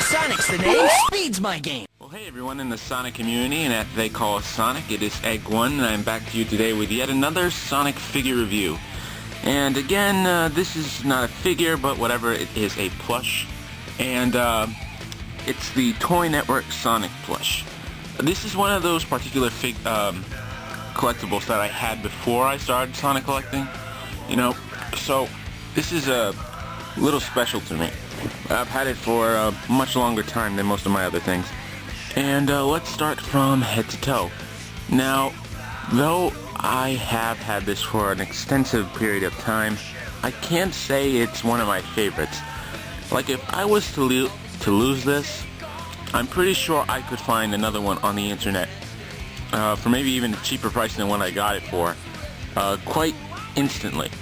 Sonic's the name, speed's my game. Well, hey everyone in the Sonic community, and as they call us Sonic, it is Egg1, and I'm back to you today with yet another Sonic figure review. And again, this is not a figure, but whatever, it is a plush. And it's the Toy Network Sonic plush. This is one of those particular collectibles that I had before I started Sonic collecting. You know, so this is a little special to me. I've had it for a much longer time than most of my other things. And let's start from head to toe. Now, though I have had this for an extensive period of time, I can't say it's one of my favorites. Like, if I was to lose this, I'm pretty sure I could find another one on the internet for maybe even a cheaper price than what I got it for, quite instantly.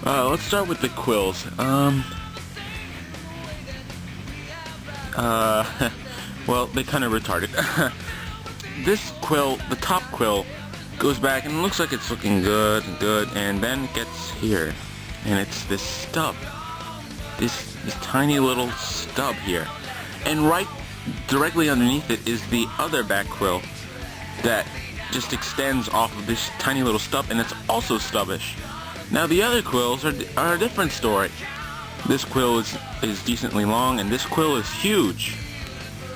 Let's start with the quills. Well, they kind of retarded. This quill, the top quill, goes back and it looks like it's looking good, and then it gets here, and it's this stub. This tiny little stub here. And right directly underneath it is the other back quill that just extends off of this tiny little stub, and it's also stubbish. Now the other quills are a different story. This quill is decently long, and this quill is huge.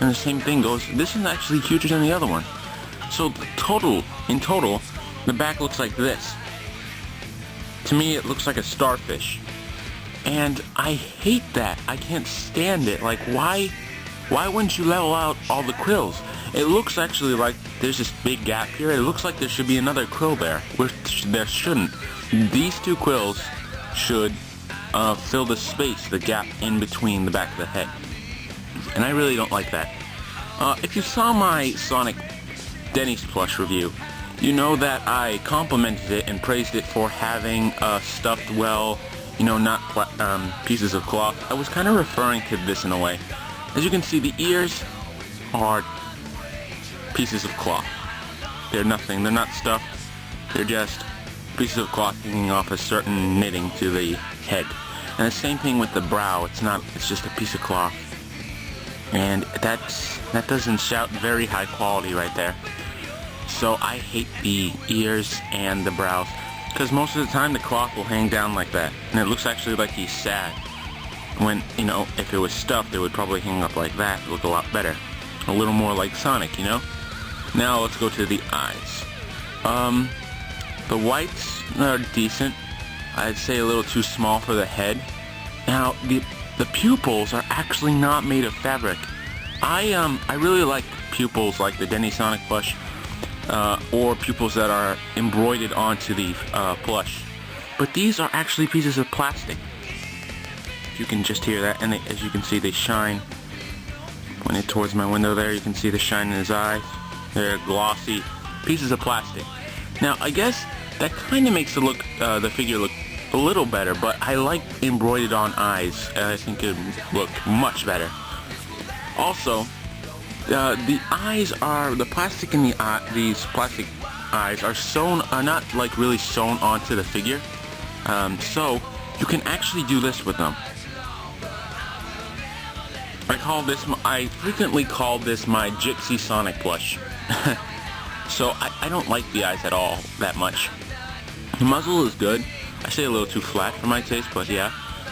And the same thing goes, this is actually huger than the other one. So in total, the back looks like this. To me, it looks like a starfish. And I hate that. I can't stand it. Like, why wouldn't you level out all the quills? It looks actually like there's this big gap here. It looks like there should be another quill there, which there shouldn't. These two quills should fill the space, the gap in between the back of the head. And I really don't like that. If you saw my Sonic Denny's plush review, you know that I complimented it and praised it for having stuffed well, you know, not pieces of cloth. I was kind of referring to this in a way. As you can see, the ears are pieces of cloth. They're nothing. They're not stuffed. They're just pieces of cloth hanging off a certain knitting to the head. And the same thing with the brow. It's just a piece of cloth. And that doesn't shout very high quality right there. So I hate the ears and the brows, because most of the time the cloth will hang down like that, and it looks actually like he's sad. When, you know, if it was stuffed, it would probably hang up like that. It would look a lot better. A little more like Sonic, you know? Now let's go to the eyes. The whites are decent. I'd say a little too small for the head. Now, the pupils are actually not made of fabric. I really like pupils like the Denny Sonic plush, or pupils that are embroidered onto the plush. But these are actually pieces of plastic. You can just hear that, and as you can see, they shine. Pointed towards my window there, you can see the shine in his eyes. They're glossy pieces of plastic. Now, I guess that kind of makes the figure look a little better, but I like embroidered on eyes. I think it would look much better. Also, the eyes are, the plastic in these plastic eyes are not like really sewn onto the figure. So you can actually do this with them. I frequently call this my Gypsy Sonic plush. So I don't like the eyes at all that much. The muzzle is good. I say a little too flat for my taste, but yeah.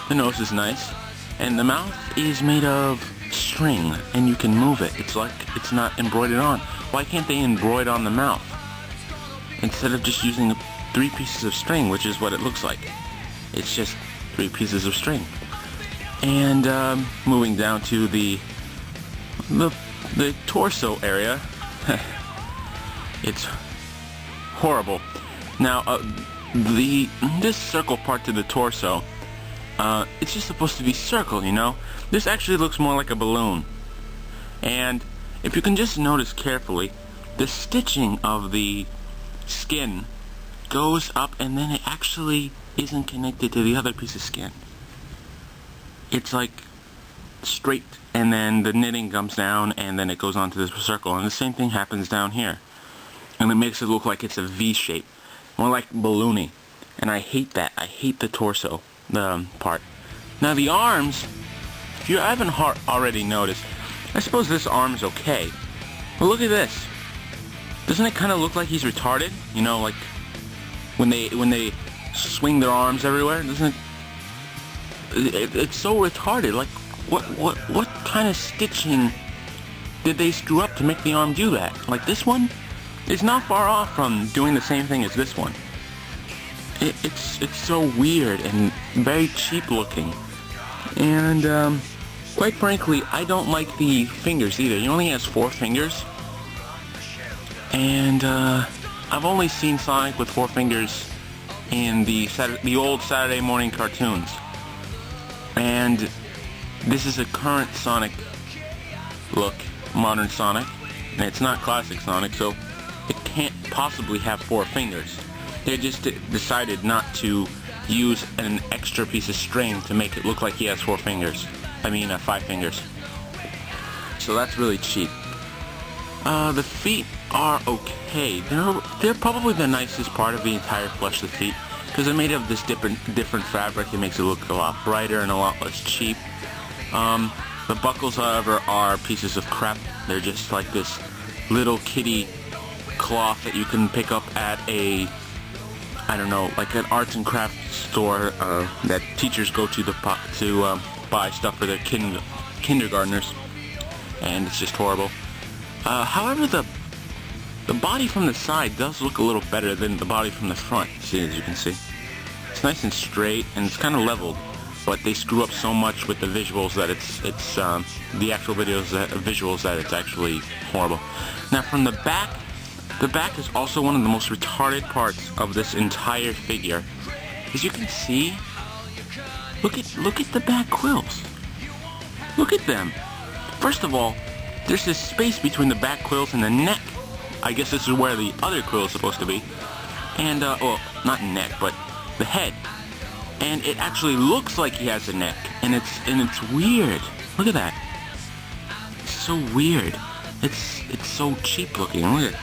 The nose is nice. And the mouth is made of string, and you can move it. It's like it's not embroidered on. Why can't they embroider on the mouth instead of just using 3 pieces of string, which is what it looks like? It's just 3 pieces of string. And moving down to the torso area, it's horrible. Now, this circle part to the torso, it's just supposed to be circle, you know? This actually looks more like a balloon. And if you can just notice carefully, the stitching of the skin goes up, and then it actually isn't connected to the other piece of skin. It's like straight, and then the knitting comes down, and then it goes onto this circle, and the same thing happens down here. And it makes it look like it's a V shape, more like balloony. And I hate that. I hate the torso part. Now the arms if you haven't already noticed, I suppose this arm is okay. But look at this. Doesn't it kind of look like he's retarded? You know, like when they swing their arms everywhere. Doesn't it? It's so retarded. Like what kind of stitching did they screw up to make the arm do that? Like this one is not far off from doing the same thing as this one. It's so weird and very cheap looking. And quite frankly, I don't like the fingers either. He only has 4 fingers. And I've only seen Sonic with 4 fingers in the old Saturday morning cartoons. And this is a current Sonic look, modern Sonic. And it's not classic Sonic, so it can't possibly have 4 fingers. They just decided not to use an extra piece of string to make it look like he has 4 fingers. I mean 5 fingers. So that's really cheap. The feet are okay. They're probably the nicest part of the entire Plush, the feet, because they're made of this different fabric. It makes it look a lot brighter and a lot less cheap. The buckles, however, are pieces of crap. They're just like this little kitty cloth that you can pick up at a, I don't know, like an arts and crafts store that teachers go to buy stuff for their kindergartners, and it's just horrible. However, the body from the side does look a little better than the body from the front, as you can see. It's nice and straight, and it's kind of leveled, but they screw up so much with the visuals that it's the actual visuals that it's actually horrible. Now from the back is also one of the most retarded parts of this entire figure. As you can see, look at the back quills. Look at them. First of all, there's this space between the back quills and the neck. I guess this is where the other quill is supposed to be. And, well, not neck, but the head. And it actually looks like he has a neck. And it's weird. Look at that. It's so weird. It's so cheap looking. Look at it.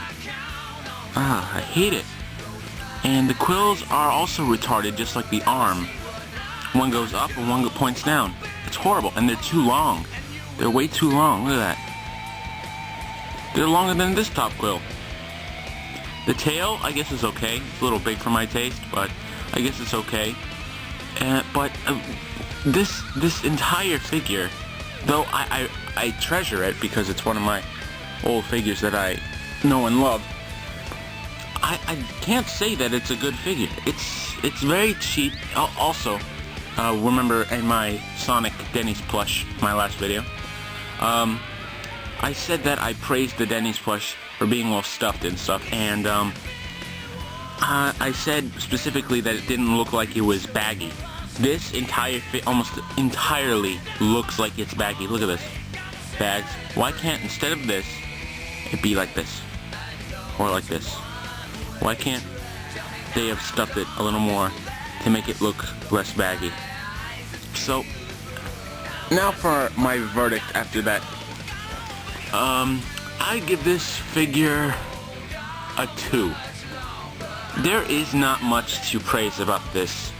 I hate it. And the quills are also retarded, just like the arm. One goes up and one points down. It's horrible. And they're too long. They're way too long. Look at that. They're longer than this top quill. The tail, I guess, is okay. It's a little big for my taste, but I guess it's okay. But this entire figure, though I treasure it because it's one of my old figures that I know and love, I can't say that it's a good figure. It's very cheap. Also, remember in my Sonic Denny's plush, my last video, I said that I praised the Denny's plush for being well stuffed and stuff, and I said specifically that it didn't look like it was baggy. This entire almost entirely looks like it's baggy. Look at this. Bags. Why can't, instead of this, it be like this? Or like this? Why can't they have stuffed it a little more to make it look less baggy? So, now for my verdict after that. I give this figure a 2. There is not much to praise about this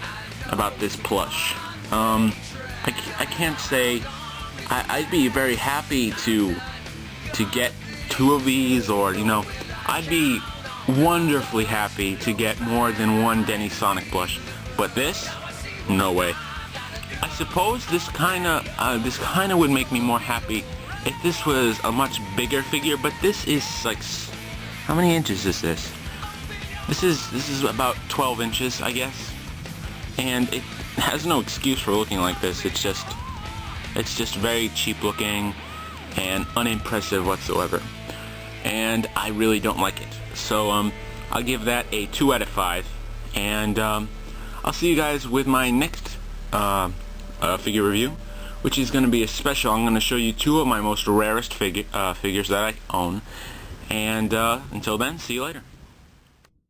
plush. I can't say I'd be very happy to get 2 of these, or you know, I'd be wonderfully happy to get more than 1 Denny Sonic plush. But this, no way. I suppose this kinda would make me more happy if this was a much bigger figure, but this is like, how many inches is this? This is about 12 inches, I guess. And it has no excuse for looking like this. It's just very cheap looking and unimpressive whatsoever. And I really don't like it. So I'll give that a 2 out of 5. And I'll see you guys with my next figure review, which is going to be a special. I'm going to show you 2 of my most rarest figures that I own. And until then, see you later.